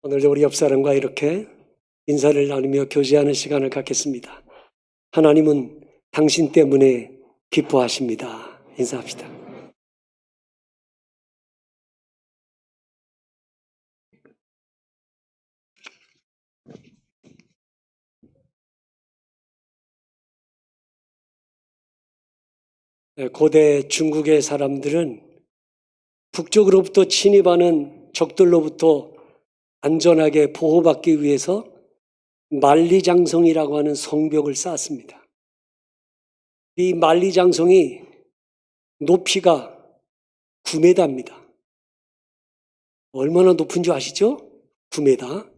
오늘도 우리 옆사람과 이렇게 인사를 나누며 교제하는 시간을 갖겠습니다. 하나님은 당신 때문에 기뻐하십니다. 인사합시다. 고대 중국의 사람들은 북쪽으로부터 침입하는 적들로부터 안전하게 보호받기 위해서 만리장성이라고 하는 성벽을 쌓았습니다. 이 만리장성이 높이가 9m입니다. 얼마나 높은 줄 아시죠? 9m.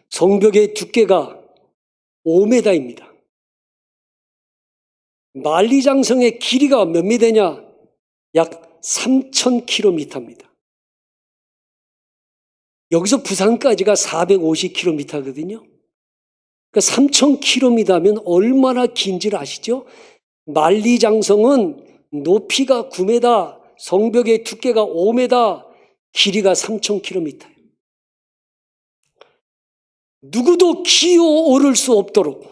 성벽의 두께가 5m입니다. 만리장성의 길이가 몇 미터냐? 약 3,000km입니다. 여기서 부산까지가 450km거든요. 그러니까 3,000km면 얼마나 긴지를 아시죠? 만리장성은 높이가 9m, 성벽의 두께가 5m, 길이가 3,000km예요. 누구도 기어오를 수 없도록,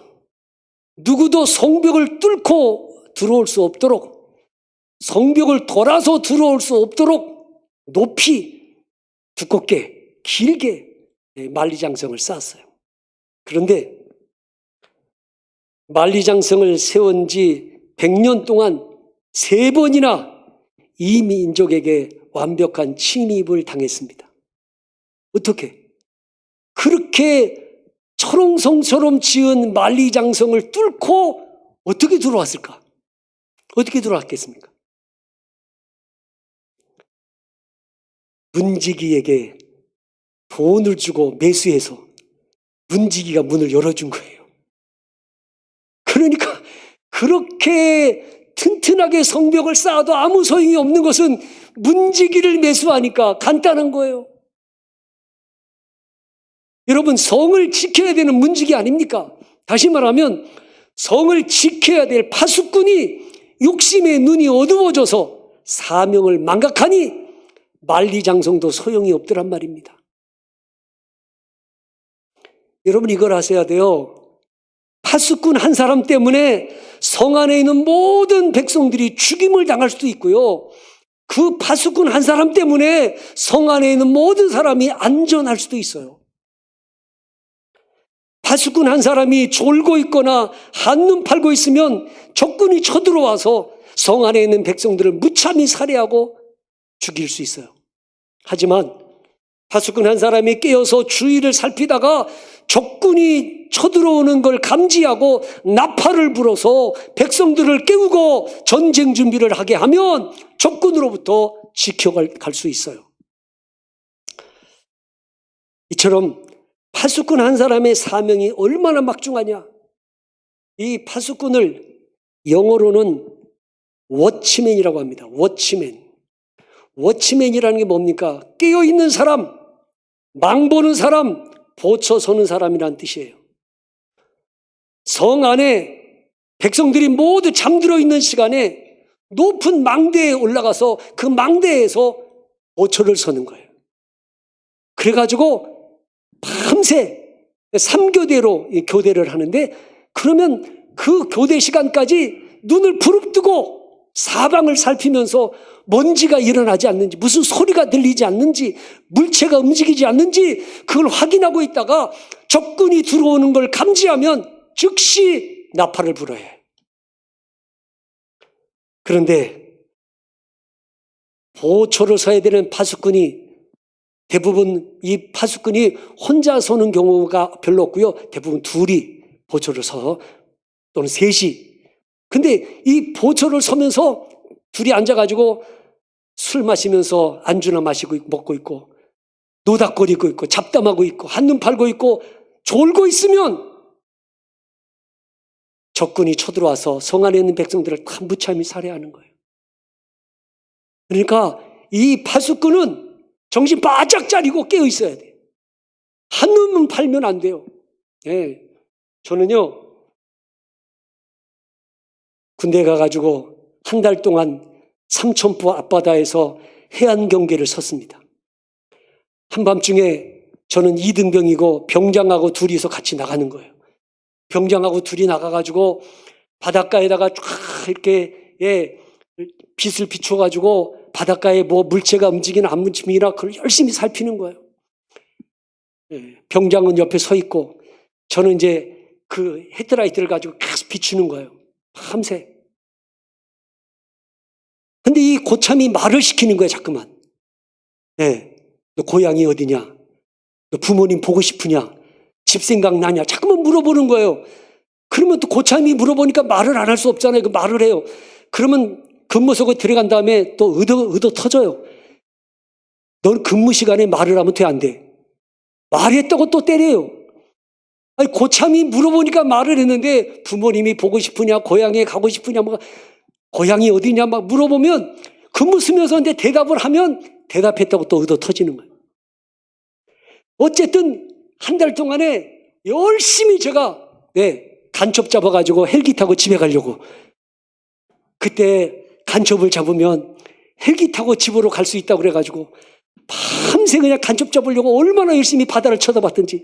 누구도 성벽을 뚫고 들어올 수 없도록, 성벽을 돌아서 들어올 수 없도록 높이, 두껍게, 길게 만리장성을 쌓았어요. 그런데 만리장성을 세운 지 100년 동안 3번이나 이 민족에게 완벽한 침입을 당했습니다. 어떻게? 그렇게 철옹성처럼 지은 만리장성을 뚫고 어떻게 들어왔을까? 어떻게 들어왔겠습니까? 문지기에게 돈을 주고 매수해서 문지기가 문을 열어준 거예요. 그러니까 그렇게 튼튼하게 성벽을 쌓아도 아무 소용이 없는 것은 문지기를 매수하니까 간단한 거예요. 여러분, 성을 지켜야 되는 문지기 아닙니까? 다시 말하면 성을 지켜야 될 파수꾼이 욕심의 눈이 어두워져서 사명을 망각하니 만리장성도 소용이 없더란 말입니다. 여러분, 이걸 아셔야 돼요. 파수꾼 한 사람 때문에 성 안에 있는 모든 백성들이 죽임을 당할 수도 있고요. 그 파수꾼 한 사람 때문에 성 안에 있는 모든 사람이 안전할 수도 있어요. 파수꾼 한 사람이 졸고 있거나 한눈 팔고 있으면 적군이 쳐들어와서 성 안에 있는 백성들을 무참히 살해하고 죽일 수 있어요. 하지만 파수꾼 한 사람이 깨어서 주위를 살피다가 적군이 쳐들어오는 걸 감지하고 나팔을 불어서 백성들을 깨우고 전쟁 준비를 하게 하면 적군으로부터 지켜갈 수 있어요. 이처럼 파수꾼 한 사람의 사명이 얼마나 막중하냐. 이 파수꾼을 영어로는 워치맨이라고 합니다. 워치맨. 워치맨이라는 게 뭡니까? 깨어있는 사람, 망보는 사람, 보쳐 서는 사람이란 뜻이에요. 성 안에 백성들이 모두 잠들어 있는 시간에 높은 망대에 올라가서 그 망대에서 보초를 서는 거예요. 그래가지고 밤새 3교대로 교대를 하는데, 그러면 그 교대 시간까지 눈을 부릅뜨고 사방을 살피면서 먼지가 일어나지 않는지, 무슨 소리가 들리지 않는지, 물체가 움직이지 않는지 그걸 확인하고 있다가 적군이 들어오는 걸 감지하면 즉시 나팔을 불어야 해요. 그런데 보초를 서야 되는 파수꾼이 대부분 이 파수꾼이 혼자 서는 경우가 별로 없고요. 대부분 둘이 보초를 서, 또는 셋이. 근데 이 보초를 서면서 둘이 앉아가지고 술 마시면서 안주나 마시고 먹고 있고 노닥거리고 있고 잡담하고 있고 한눈 팔고 있고 졸고 있으면 적군이 쳐들어와서 성 안에 있는 백성들을 다 무참히 살해하는 거예요. 그러니까 이 파수꾼은 정신 바짝 차리고 깨어 있어야 돼요. 한눈만 팔면 안 돼요. 네. 저는요, 군대 가가지고 한 달 동안 삼천포 앞바다에서 해안 경계를 섰습니다. 한밤중에 저는 2등병이고 병장하고 둘이서 같이 나가는 거예요. 병장하고 둘이 나가가지고 바닷가에다가 쫙 이렇게 빛을 비춰가지고 바닷가에 뭐 물체가 움직이나 안 움직이나 그걸 열심히 살피는 거예요. 병장은 옆에 서 있고 저는 이제 그 헤드라이트를 가지고 계속 비추는 거예요. 밤새. 근데 이 고참이 말을 시키는 거예요, 자꾸만. 너 고향이 어디냐? 너 부모님 보고 싶으냐? 집 생각나냐? 자꾸만 물어보는 거예요. 그러면 또 고참이 물어보니까 말을 안 할 수 없잖아요. 그 말을 해요. 그러면 근무석에 들어간 다음에 또 의도 터져요. 넌 근무 시간에 말을 하면 돼, 안 돼? 말했다고 또 때려요. 아니, 고참이 물어보니까 말을 했는데 부모님이 보고 싶으냐, 고향에 가고 싶으냐, 뭐 고향이 어디냐 막 물어보면 근무 쓰면서 근데 대답을 하면 대답했다고 또 의도 터지는 거예요. 어쨌든 한 달 동안에 열심히 제가 간첩 잡아가지고 헬기 타고 집에 가려고. 그때 간첩을 잡으면 헬기 타고 집으로 갈 수 있다고 그래가지고 밤새 그냥 간첩 잡으려고 얼마나 열심히 바다를 쳐다봤던지.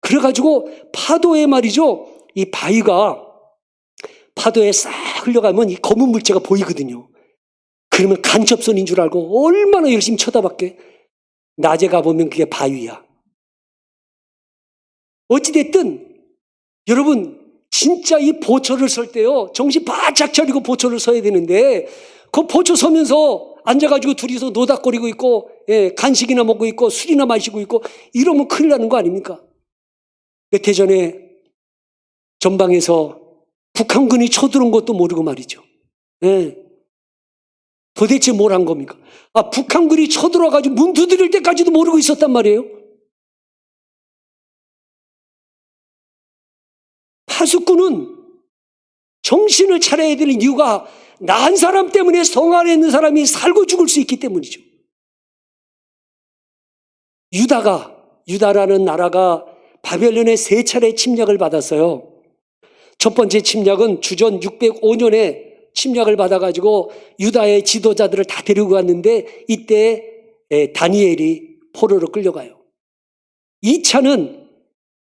그래가지고 파도에 말이죠, 이 바위가 파도에 싹 흘러가면 이 검은 물체가 보이거든요. 그러면 간첩선인 줄 알고 얼마나 열심히 쳐다봤게. 낮에 가보면 그게 바위야. 어찌됐든 여러분 진짜 이 보초를 설 때요, 정신 바짝 차리고 보초를 서야 되는데 그 보초 서면서 앉아가지고 둘이서 노닥거리고 있고 간식이나 먹고 있고 술이나 마시고 있고 이러면 큰일 나는 거 아닙니까? 몇 해 전에 전방에서 북한군이 쳐들어온 것도 모르고 말이죠. 도대체 뭘 한 겁니까? 북한군이 쳐들어와가지고 문 두드릴 때까지도 모르고 있었단 말이에요. 파수꾼은 정신을 차려야 될 이유가 나 한 사람 때문에 성 안에 있는 사람이 살고 죽을 수 있기 때문이죠. 유다라는 나라가 바벨론의 3차례 침략을 받았어요. 첫 번째 침략은 주전 605년에 침략을 받아가지고 유다의 지도자들을 다 데리고 갔는데 이때 다니엘이 포로로 끌려가요. 2차는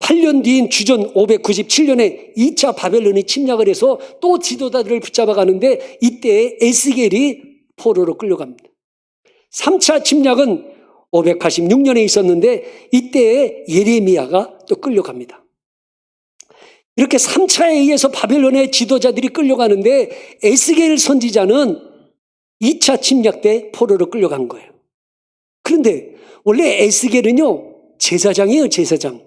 8년 뒤인 주전 597년에 2차 바벨론이 침략을 해서 또 지도자들을 붙잡아 가는데 이때 에스겔이 포로로 끌려갑니다. 3차 침략은 586년에 있었는데 이때에 예레미야가 또 끌려갑니다. 이렇게 3차에 의해서 바벨론의 지도자들이 끌려가는데 에스겔 선지자는 2차 침략 때 포로로 끌려간 거예요. 그런데 원래 에스겔은요, 제사장이에요, 제사장.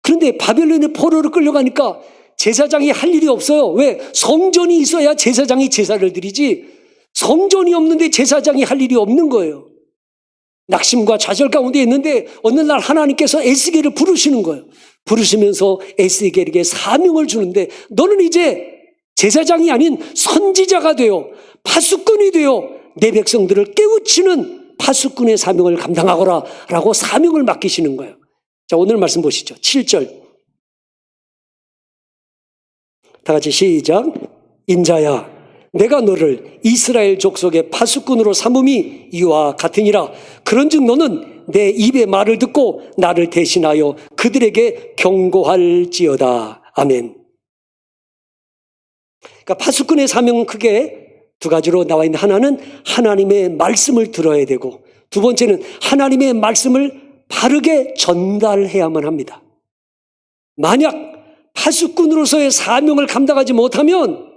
그런데 바벨론의 포로로 끌려가니까 제사장이 할 일이 없어요. 왜? 성전이 있어야 제사장이 제사를 드리지, 성전이 없는데 제사장이 할 일이 없는 거예요. 낙심과 좌절 가운데 있는데 어느 날 하나님께서 에스겔을 부르시는 거예요. 부르시면서 에스겔에게 사명을 주는데 너는 이제 제사장이 아닌 선지자가 되어 파수꾼이 되어 내 백성들을 깨우치는 파수꾼의 사명을 감당하거라 라고 사명을 맡기시는 거예요. 자, 오늘 말씀 보시죠. 7절 다 같이 시작. 인자야, 내가 너를 이스라엘 족속의 파수꾼으로 삼음이 이와 같으니라. 그런즉 너는 내 입의 말을 듣고 나를 대신하여 그들에게 경고할지어다. 아멘. 그러니까 파수꾼의 사명은 크게 두 가지로 나와 있는데, 하나는 하나님의 말씀을 들어야 되고, 두 번째는 하나님의 말씀을 바르게 전달해야만 합니다. 만약 파수꾼으로서의 사명을 감당하지 못하면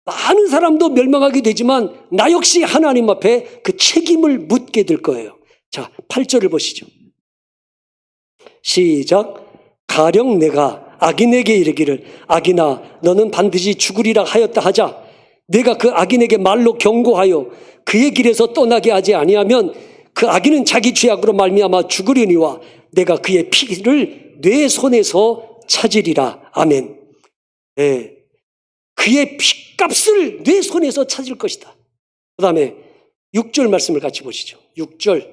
많은 사람도 멸망하게 되지만 나 역시 하나님 앞에 그 책임을 묻게 될 거예요. 자, 8절을 보시죠. 시작. 가령 내가 악인에게 이르기를 악인아 너는 반드시 죽으리라 하였다 하자 내가 그 악인에게 말로 경고하여 그의 길에서 떠나게 하지 아니하면 그 악인은 자기 죄악으로 말미암아 죽으려니와 내가 그의 피를 내 손에서 찾으리라. 아멘. 그의 피값을 내 손에서 찾을 것이다. 그 다음에 6절 말씀을 같이 보시죠. 6절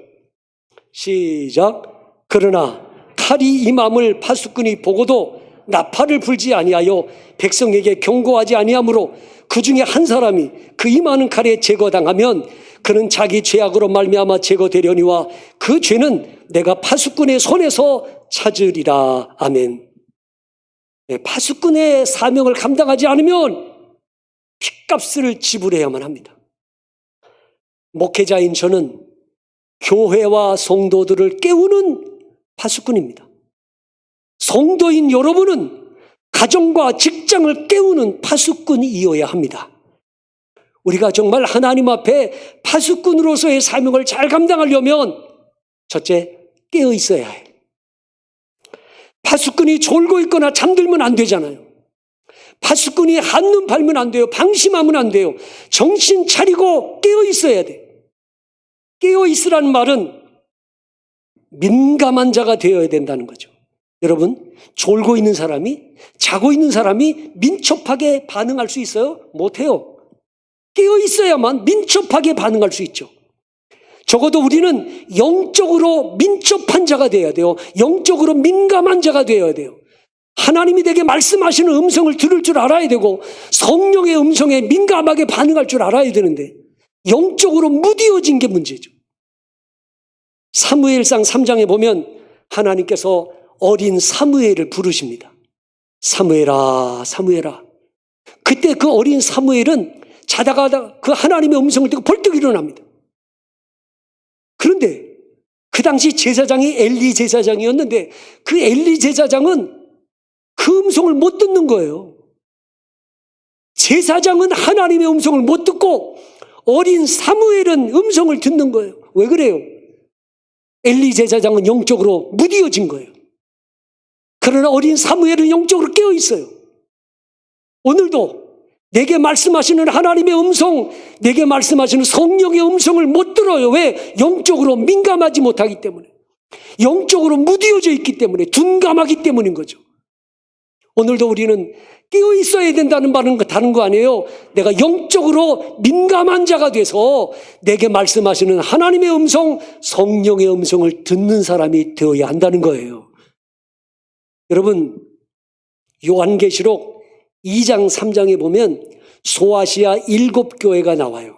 시작. 그러나 칼이 임함을 파수꾼이 보고도 나팔을 불지 아니하여 백성에게 경고하지 아니하므로 그 중에 한 사람이 그 이 많은 칼에 제거당하면 그는 자기 죄악으로 말미암아 제거되려니와 그 죄는 내가 파수꾼의 손에서 찾으리라. 아멘. 파수꾼의 사명을 감당하지 않으면 핏값을 지불해야만 합니다. 목회자인 저는 교회와 성도들을 깨우는 파수꾼입니다. 성도인 여러분은 가정과 직장을 깨우는 파수꾼이어야 합니다. 우리가 정말 하나님 앞에 파수꾼으로서의 사명을 잘 감당하려면 첫째, 깨어 있어야 해. 파수꾼이 졸고 있거나 잠들면 안 되잖아요. 파수꾼이 한눈 팔면 안 돼요. 방심하면 안 돼요. 정신 차리고 깨어 있어야 돼. 깨어 있으라는 말은 민감한 자가 되어야 된다는 거죠. 여러분, 졸고 있는 사람이, 자고 있는 사람이 민첩하게 반응할 수 있어요? 못해요. 깨어 있어야만 민첩하게 반응할 수 있죠. 적어도 우리는 영적으로 민첩한 자가 되어야 돼요. 영적으로 민감한 자가 되어야 돼요. 하나님이 내게 말씀하시는 음성을 들을 줄 알아야 되고 성령의 음성에 민감하게 반응할 줄 알아야 되는데 영적으로 무뎌진 게 문제죠. 사무엘상 3장에 보면 하나님께서 어린 사무엘을 부르십니다. 사무엘아, 사무엘아. 그때 그 어린 사무엘은 자다가 그 하나님의 음성을 듣고 벌떡 일어납니다. 그런데 그 당시 제사장이 엘리 제사장이었는데 그 엘리 제사장은 그 음성을 못 듣는 거예요. 제사장은 하나님의 음성을 못 듣고 어린 사무엘은 음성을 듣는 거예요. 왜 그래요? 엘리 제사장은 영적으로 무뎌진 거예요. 그러나 어린 사무엘은 영적으로 깨어 있어요. 오늘도 내게 말씀하시는 하나님의 음성, 내게 말씀하시는 성령의 음성을 못 들어요. 왜? 영적으로 민감하지 못하기 때문에. 영적으로 무뎌져 있기 때문에, 둔감하기 때문인 거죠. 오늘도 우리는 깨어 있어야 된다는 말은 다른 거 아니에요. 내가 영적으로 민감한 자가 돼서 내게 말씀하시는 하나님의 음성, 성령의 음성을 듣는 사람이 되어야 한다는 거예요. 여러분, 요한계시록 2장 3장에 보면 소아시아 7교회가 나와요.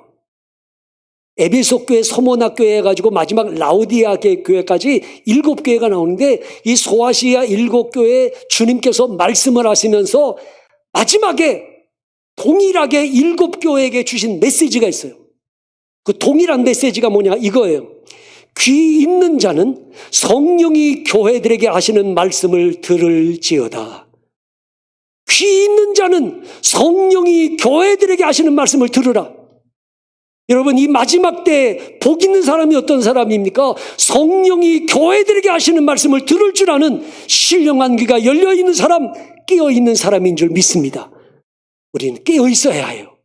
에베소 교회, 서모나 교회 해가지고 마지막 라우디아 교회까지 7교회가 나오는데 이 소아시아 7교회 주님께서 말씀을 하시면서 마지막에 동일하게 7교회에게 주신 메시지가 있어요. 그 동일한 메시지가 뭐냐 이거예요. 귀 있는 자는 성령이 교회들에게 하시는 말씀을 들을지어다. 귀 있는 자는 성령이 교회들에게 하시는 말씀을 들으라. 여러분, 이 마지막 때 복 있는 사람이 어떤 사람입니까? 성령이 교회들에게 하시는 말씀을 들을 줄 아는 신령한 귀가 열려있는 사람, 깨어있는 사람인 줄 믿습니다. 우리는 깨어 있어야 해요.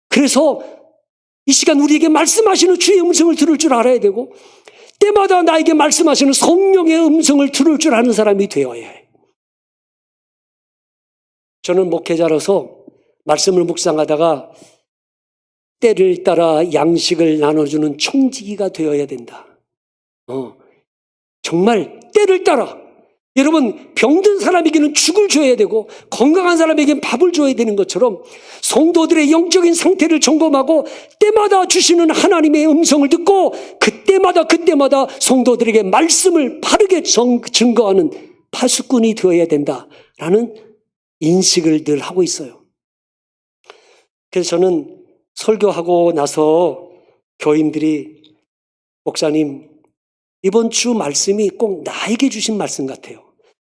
그래서 이 시간 우리에게 말씀하시는 주의 음성을 들을 줄 알아야 되고 때마다 나에게 말씀하시는 성령의 음성을 들을 줄 아는 사람이 되어야 해요. 저는 목회자로서 말씀을 묵상하다가 때를 따라 양식을 나눠주는 청지기가 되어야 된다. 정말 때를 따라. 여러분, 병든 사람에게는 죽을 줘야 되고 건강한 사람에게는 밥을 줘야 되는 것처럼 성도들의 영적인 상태를 점검하고 때마다 주시는 하나님의 음성을 듣고 그때마다 성도들에게 말씀을 바르게 증거하는 파수꾼이 되어야 된다라는 인식을 늘 하고 있어요. 그래서 저는 설교하고 나서 교인들이 목사님, 이번 주 말씀이 꼭 나에게 주신 말씀 같아요.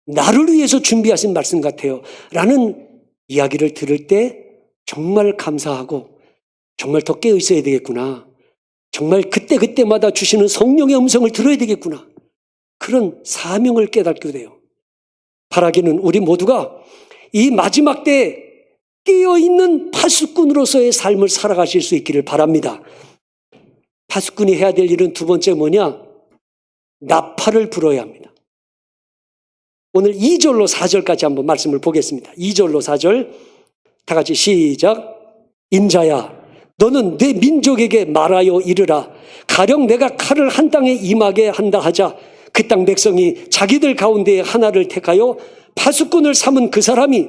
나를 위해서 준비하신 말씀 같아요. 라는 이야기를 들을 때 정말 감사하고 정말 더 깨어 있어야 되겠구나. 정말 그때마다 주시는 성령의 음성을 들어야 되겠구나. 그런 사명을 깨닫게 돼요. 바라기는 우리 모두가 이 마지막 때 깨어있는 파수꾼으로서의 삶을 살아가실 수 있기를 바랍니다. 파수꾼이 해야 될 일은 두 번째 뭐냐? 나팔을 불어야 합니다. 오늘 2절로 4절까지 한번 말씀을 보겠습니다. 2절로 4절 다 같이 시작. 인자야, 너는 내 민족에게 말하여 이르라. 가령 내가 칼을 한 땅에 임하게 한다 하자. 그 땅 백성이 자기들 가운데 하나를 택하여 파수꾼을 삼은 그 사람이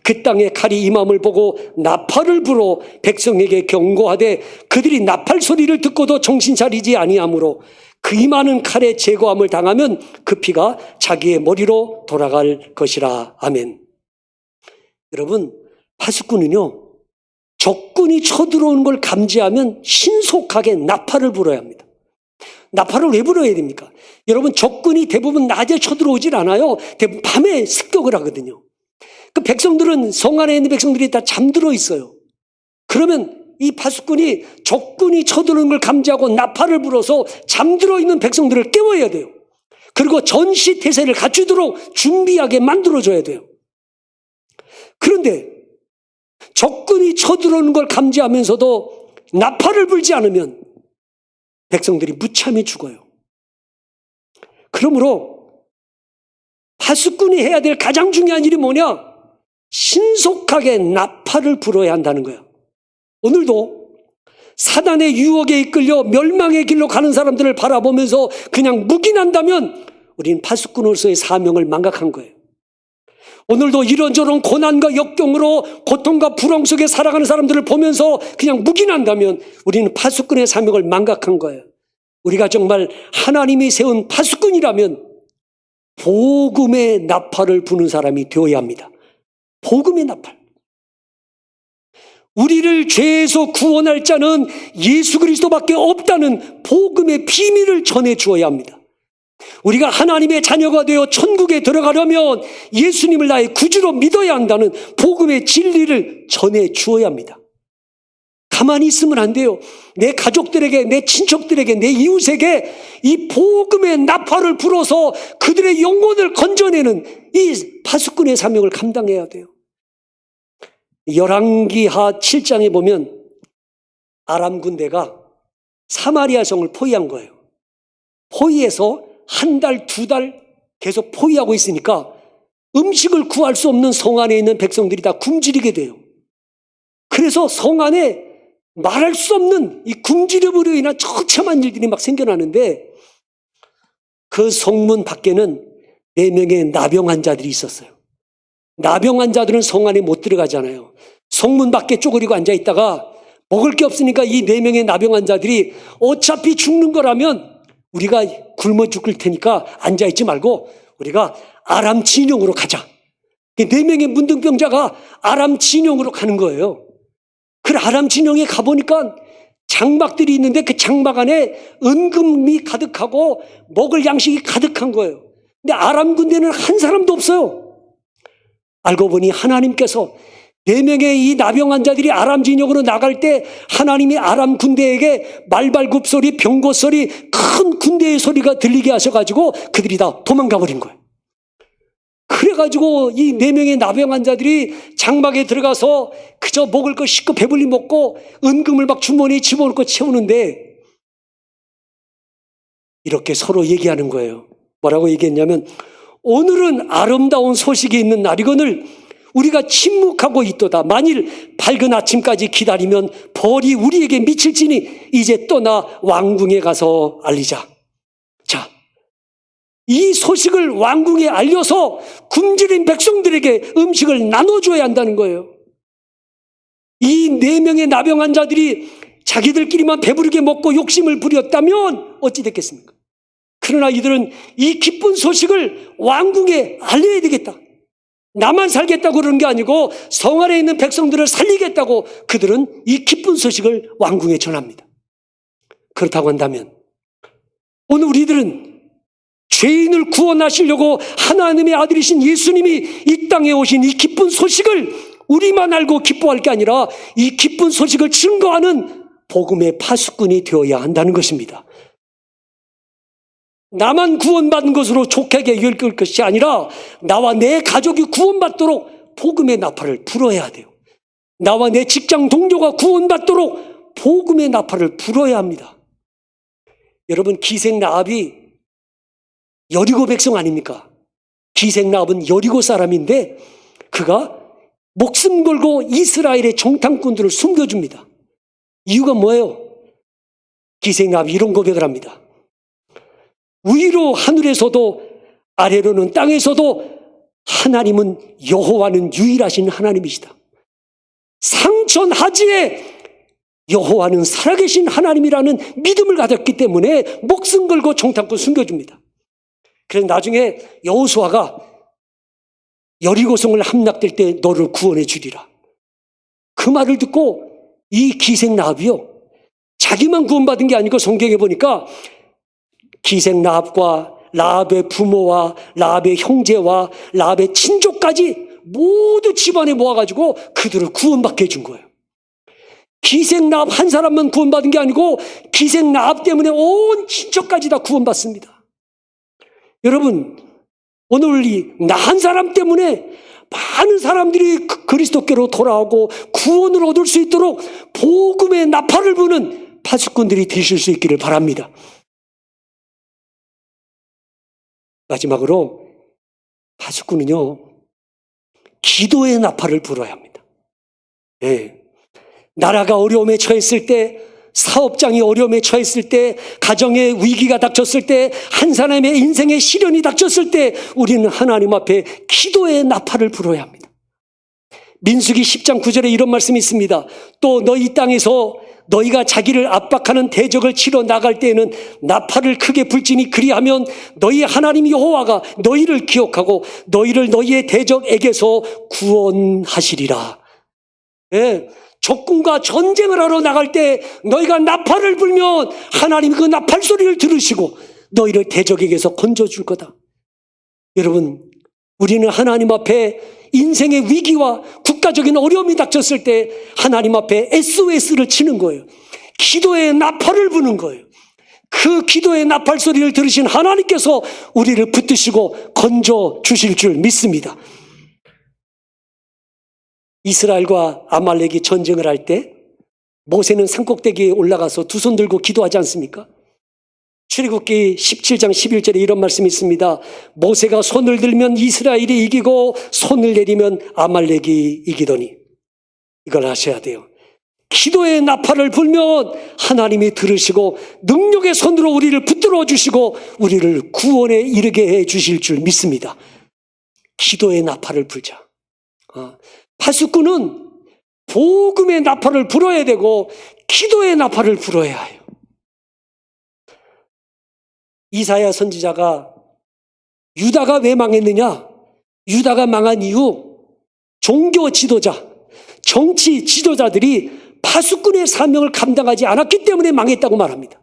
그 그 땅에 칼이 임함을 보고 나팔을 불어 백성에게 경고하되 그들이 나팔 소리를 듣고도 정신 차리지 아니하므로 그 임하는 칼에 제거함을 당하면 그 피가 자기의 머리로 돌아갈 것이라. 아멘. 여러분, 파수꾼은요, 적군이 쳐들어오는 걸 감지하면 신속하게 나팔을 불어야 합니다. 나팔을 왜 불어야 됩니까? 여러분, 적군이 대부분 낮에 쳐들어오질 않아요. 대부분 밤에 습격을 하거든요. 그 백성들은, 성 안에 있는 백성들이 다 잠들어 있어요. 그러면 이 파수꾼이 적군이 쳐들어오는 걸 감지하고 나팔을 불어서 잠들어 있는 백성들을 깨워야 돼요. 그리고 전시태세를 갖추도록 준비하게 만들어줘야 돼요. 그런데 적군이 쳐들어오는 걸 감지하면서도 나팔을 불지 않으면 백성들이 무참히 죽어요. 그러므로 파수꾼이 해야 될 가장 중요한 일이 뭐냐? 신속하게 나팔을 불어야 한다는 거예요. 오늘도 사단의 유혹에 이끌려 멸망의 길로 가는 사람들을 바라보면서 그냥 묵인한다면 우리는 파수꾼으로서의 사명을 망각한 거예요. 오늘도 이런저런 고난과 역경으로 고통과 불황 속에 살아가는 사람들을 보면서 그냥 묵인한다면 우리는 파수꾼의 사명을 망각한 거예요. 우리가 정말 하나님이 세운 파수꾼이라면 복음의 나팔을 부는 사람이 되어야 합니다. 복음의 나팔. 우리를 죄에서 구원할 자는 예수 그리스도밖에 없다는 복음의 비밀을 전해 주어야 합니다. 우리가 하나님의 자녀가 되어 천국에 들어가려면 예수님을 나의 구주로 믿어야 한다는 복음의 진리를 전해 주어야 합니다. 가만히 있으면 안 돼요. 내 가족들에게, 내 친척들에게, 내 이웃에게 이 복음의 나팔을 불어서 그들의 영혼을 건져내는 이 파수꾼의 사명을 감당해야 돼요. 열왕기하 7장에 보면 아람 군대가 사마리아 성을 포위한 거예요. 포위해서 한 달, 두 달 계속 포위하고 있으니까 음식을 구할 수 없는 성 안에 있는 백성들이 다 굶주리게 돼요. 그래서 성 안에 말할 수 없는 이 굶주림으로 인한 처참한 일들이 막 생겨나는데 그 성문 밖에는 4명의 나병 환자들이 있었어요. 나병 환자들은 성 안에 못 들어가잖아요. 성문 밖에 쪼그리고 앉아있다가 먹을 게 없으니까 이 4명의 나병 환자들이 어차피 죽는 거라면 우리가 굶어 죽을 테니까 앉아있지 말고 우리가 아람 진영으로 가자. 4명의 문둥병자가 아람 진영으로 가는 거예요. 그 아람 진영에 가보니까 장막들이 있는데 그 장막 안에 은금이 가득하고 먹을 양식이 가득한 거예요. 근데 아람 군대는 한 사람도 없어요. 알고 보니 하나님께서 4명의 이 나병 환자들이 아람 진영으로 나갈 때 하나님이 아람 군대에게 말발굽 소리, 병거 소리, 큰 군대의 소리가 들리게 하셔가지고 그들이 다 도망가 버린 거예요. 그래가지고 이 4명의 나병 환자들이 장막에 들어가서 그저 먹을 거 씻고 배불리 먹고 은금을 막 주머니에 집어넣고 채우는데 이렇게 서로 얘기하는 거예요. 뭐라고 얘기했냐면 오늘은 아름다운 소식이 있는 날이거늘 우리가 침묵하고 있도다. 만일 밝은 아침까지 기다리면 벌이 우리에게 미칠지니 이제 떠나 왕궁에 가서 알리자. 자, 이 소식을 왕궁에 알려서 굶주린 백성들에게 음식을 나눠줘야 한다는 거예요. 이 4명의 나병 환자들이 자기들끼리만 배부르게 먹고 욕심을 부렸다면 어찌 됐겠습니까? 그러나 이들은 이 기쁜 소식을 왕궁에 알려야 되겠다. 나만 살겠다고 그러는 게 아니고 성 안에 있는 백성들을 살리겠다고 그들은 이 기쁜 소식을 왕궁에 전합니다. 그렇다고 한다면 오늘 우리들은 죄인을 구원하시려고 하나님의 아들이신 예수님이 이 땅에 오신 이 기쁜 소식을 우리만 알고 기뻐할 게 아니라 이 기쁜 소식을 증거하는 복음의 파수꾼이 되어야 한다는 것입니다. 나만 구원받은 것으로 좋게 여길 것이 아니라 나와 내 가족이 구원받도록 복음의 나팔을 불어야 돼요. 나와 내 직장 동료가 구원받도록 복음의 나팔을 불어야 합니다. 여러분, 기생 라합이 여리고 백성 아닙니까? 기생 라합은 여리고 사람인데 그가 목숨 걸고 이스라엘의 정탐꾼들을 숨겨줍니다. 이유가 뭐예요? 기생 라합이 이런 고백을 합니다. 위로 하늘에서도 아래로는 땅에서도 하나님은 여호와는 유일하신 하나님이시다. 상천하지에 여호와는 살아계신 하나님이라는 믿음을 가졌기 때문에 목숨 걸고 정탐꾼 숨겨줍니다. 그래서 나중에 여호수아가 여리고성을 함락될 때 너를 구원해 주리라. 그 말을 듣고 이 기생 라합이요, 자기만 구원받은 게 아니고 성경에 보니까 기생 라합과 라합의 부모와 라합의 형제와 라합의 친족까지 모두 집안에 모아가지고 그들을 구원받게 해준 거예요. 기생 라합 한 사람만 구원받은 게 아니고 기생 라합 때문에 온 친척까지 다 구원받습니다. 여러분, 오늘 이 나 한 사람 때문에 많은 사람들이 그리스도께로 돌아오고 구원을 얻을 수 있도록 복음의 나팔을 부는 파수꾼들이 되실 수 있기를 바랍니다. 마지막으로 파수꾼은요, 기도의 나팔을 불어야 합니다. 네. 나라가 어려움에 처했을 때, 사업장이 어려움에 처했을 때, 가정의 위기가 닥쳤을 때, 한 사람의 인생의 시련이 닥쳤을 때 우리는 하나님 앞에 기도의 나팔을 불어야 합니다. 민수기 10장 9절에 이런 말씀이 있습니다. 또 너희 땅에서 너희가 자기를 압박하는 대적을 치러 나갈 때에는 나팔을 크게 불지니 그리하면 너희 하나님 여호와가 너희를 기억하고 너희를 너희의 대적에게서 구원하시리라. 예. 적군과 전쟁을 하러 나갈 때 너희가 나팔을 불면 하나님이 그 나팔 소리를 들으시고 너희를 대적에게서 건져줄 거다. 여러분, 우리는 하나님 앞에 인생의 위기와 국가적인 어려움이 닥쳤을 때 하나님 앞에 SOS를 치는 거예요. 기도의 나팔을 부는 거예요. 그 기도의 나팔 소리를 들으신 하나님께서 우리를 붙드시고 건져주실 줄 믿습니다. 이스라엘과 아말렉이 전쟁을 할 때 모세는 산꼭대기에 올라가서 두 손 들고 기도하지 않습니까? 출애굽기 17장 11절에 이런 말씀이 있습니다. 모세가 손을 들면 이스라엘이 이기고 손을 내리면 아말렉이 이기더니. 이걸 아셔야 돼요. 기도의 나팔을 불면 하나님이 들으시고 능력의 손으로 우리를 붙들어 주시고 우리를 구원에 이르게 해 주실 줄 믿습니다. 기도의 나팔을 불자. 파수꾼은 복음의 나팔을 불어야 되고 기도의 나팔을 불어야 해요. 이사야 선지자가 유다가 왜 망했느냐? 유다가 망한 이유 종교 지도자, 정치 지도자들이 파수꾼의 사명을 감당하지 않았기 때문에 망했다고 말합니다.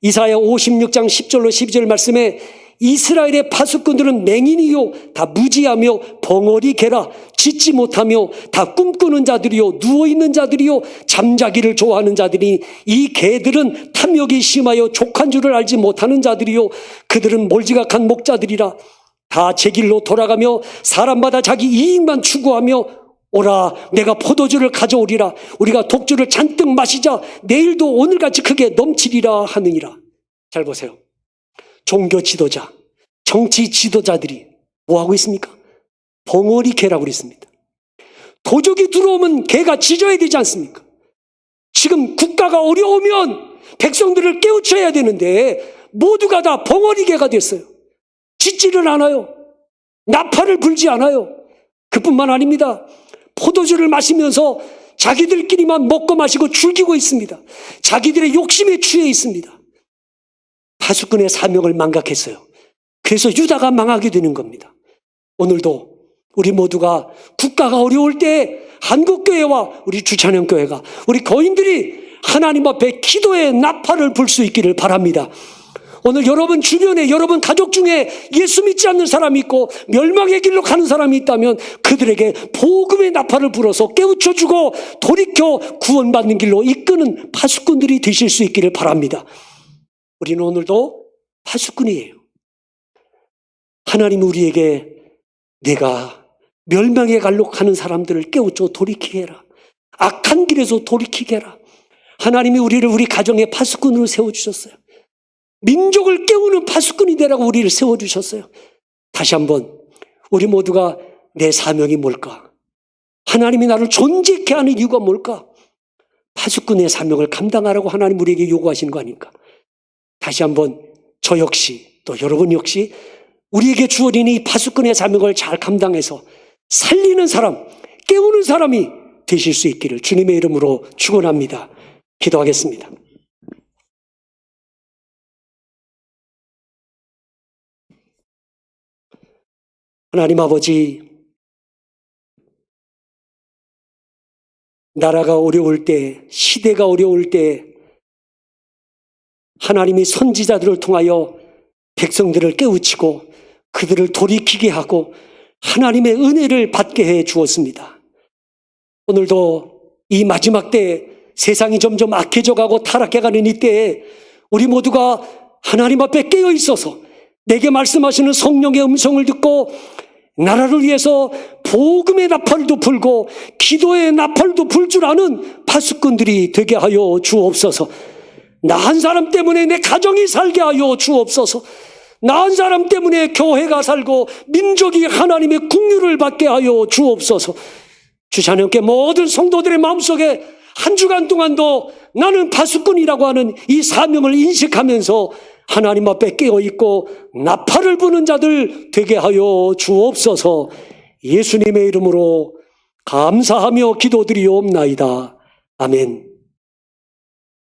이사야 56장 10절로 12절 말씀에 이스라엘의 파수꾼들은 맹인이요 다 무지하며 벙어리 개라 짖지 못하며 다 꿈꾸는 자들이요 누워있는 자들이요 잠자기를 좋아하는 자들이 이 개들은 탐욕이 심하여 족한 줄을 알지 못하는 자들이요 그들은 몰지각한 목자들이라 다 제 길로 돌아가며 사람마다 자기 이익만 추구하며 오라 내가 포도주를 가져오리라 우리가 독주를 잔뜩 마시자 내일도 오늘같이 크게 넘치리라 하느니라. 잘 보세요. 종교 지도자, 정치 지도자들이 뭐하고 있습니까? 벙어리 개라고 그랬습니다. 도적이 들어오면 개가 짖어야 되지 않습니까? 지금 국가가 어려우면 백성들을 깨우쳐야 되는데 모두가 다 벙어리 개가 됐어요. 짖지를 않아요. 나팔을 불지 않아요. 그뿐만 아닙니다. 포도주를 마시면서 자기들끼리만 먹고 마시고 즐기고 있습니다. 자기들의 욕심에 취해 있습니다. 파수꾼의 사명을 망각했어요. 그래서 유다가 망하게 되는 겁니다. 오늘도 우리 모두가 국가가 어려울 때 한국교회와 우리 주찬영교회가 우리 거인들이 하나님 앞에 기도의 나팔을 불 수 있기를 바랍니다. 오늘 여러분 주변에 여러분 가족 중에 예수 믿지 않는 사람이 있고 멸망의 길로 가는 사람이 있다면 그들에게 복음의 나팔을 불어서 깨우쳐주고 돌이켜 구원받는 길로 이끄는 파수꾼들이 되실 수 있기를 바랍니다. 우리는 오늘도 파수꾼이에요. 하나님 우리에게 내가 멸망의 갈로 가는 사람들을 깨우쳐 돌이키게 해라. 악한 길에서 돌이키게 해라. 하나님이 우리를 우리 가정의 파수꾼으로 세워주셨어요. 민족을 깨우는 파수꾼이 되라고 우리를 세워주셨어요. 다시 한번 우리 모두가 내 사명이 뭘까? 하나님이 나를 존재케 하는 이유가 뭘까? 파수꾼의 사명을 감당하라고 하나님 우리에게 요구하시는 거 아닙니까? 다시 한번 저 역시 또 여러분 역시 우리에게 주어진 이 파수꾼의 사명을 잘 감당해서 살리는 사람, 깨우는 사람이 되실 수 있기를 주님의 이름으로 축원합니다. 기도하겠습니다. 하나님 아버지, 나라가 어려울 때, 시대가 어려울 때 하나님이 선지자들을 통하여 백성들을 깨우치고 그들을 돌이키게 하고 하나님의 은혜를 받게 해 주었습니다. 오늘도 이 마지막 때 세상이 점점 악해져 가고 타락해가는 이때에 우리 모두가 하나님 앞에 깨어 있어서 내게 말씀하시는 성령의 음성을 듣고 나라를 위해서 복음의 나팔도 불고 기도의 나팔도 불 줄 아는 파수꾼들이 되게 하여 주옵소서. 나 한 사람 때문에 내 가정이 살게 하여 주옵소서. 나 한 사람 때문에 교회가 살고 민족이 하나님의 긍휼을 받게 하여 주옵소서. 주차님께 모든 성도들의 마음속에 한 주간 동안도 나는 파수꾼이라고 하는 이 사명을 인식하면서 하나님 앞에 깨어있고 나팔을 부는 자들 되게 하여 주옵소서. 예수님의 이름으로 감사하며 기도드리옵나이다. 아멘.